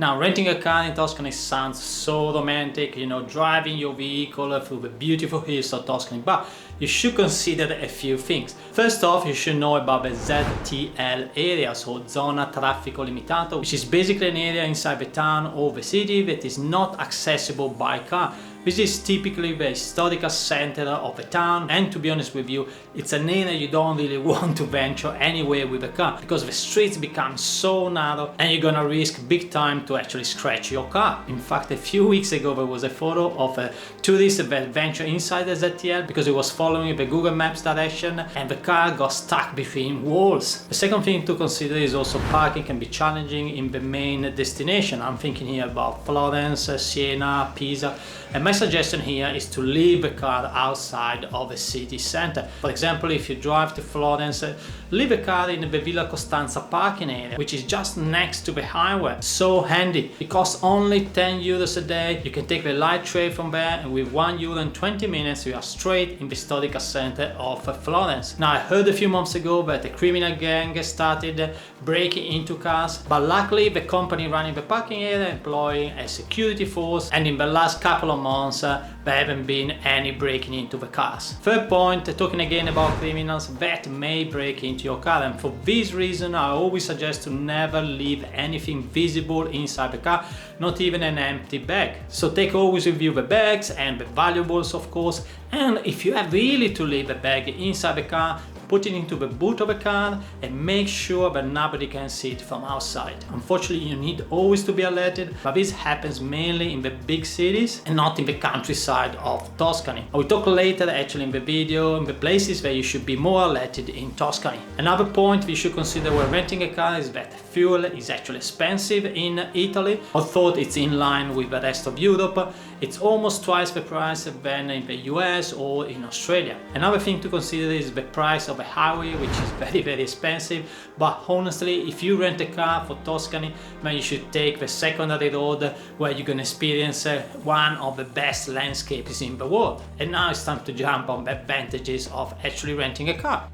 Now, renting a car in Tuscany sounds so romantic, you know, driving your vehicle through the beautiful hills of Tuscany, but you should consider a few things. First off, you should know about the ZTL area, so Zona Traffico Limitato, which is basically an area inside the town or the city that is not accessible by car. This is typically the historical center of the town, and to be honest with you, it's an area you don't really want to venture anywhere with a car because the streets become so narrow and you're gonna risk big time to actually scratch your car. In fact, a few weeks ago there was a photo of a tourist that ventured inside the ZTL because he was following the Google Maps direction and the car got stuck between walls. The second thing to consider is also parking can be challenging in the main destination. I'm thinking here about Florence, Siena, Pisa, and my suggestion here is to leave the car outside of the city center. For example, if you drive to Florence, leave the car in the Villa Costanza parking area, which is just next to the highway. So handy. It costs only 10 euros a day. You can take the light train from there, and with 1 euro and 20 minutes you are straight in the historical center of Florence. Now, I heard a few months ago that a criminal gang started breaking into cars, but luckily the company running the parking area employing a security force, and in the last couple of months there haven't been any breaking into the cars. Third point, talking again about criminals that may break into your car, and for this reason I always suggest to never leave anything visible inside the car, not even an empty bag. So take always with you the bags and the valuables, of course, and if you have really to leave a bag inside the car, put it into the boot of the car and make sure that nobody can see it from outside. Unfortunately, you need always to be alerted, but this happens mainly in the big cities and not in the countryside of Tuscany. I will talk later actually in the video in the places where you should be more alerted in Tuscany. Another point we should consider when renting a car is that fuel is actually expensive in Italy. Although it's in line with the rest of Europe, it's almost twice the price than in the US or in Australia. Another thing to consider is the price of a highway, which is very expensive, but honestly, if you rent a car for Tuscany, then you should take the secondary road where you're gonna experience one of the best landscapes in the world. And now it's time to jump on the advantages of actually renting a car.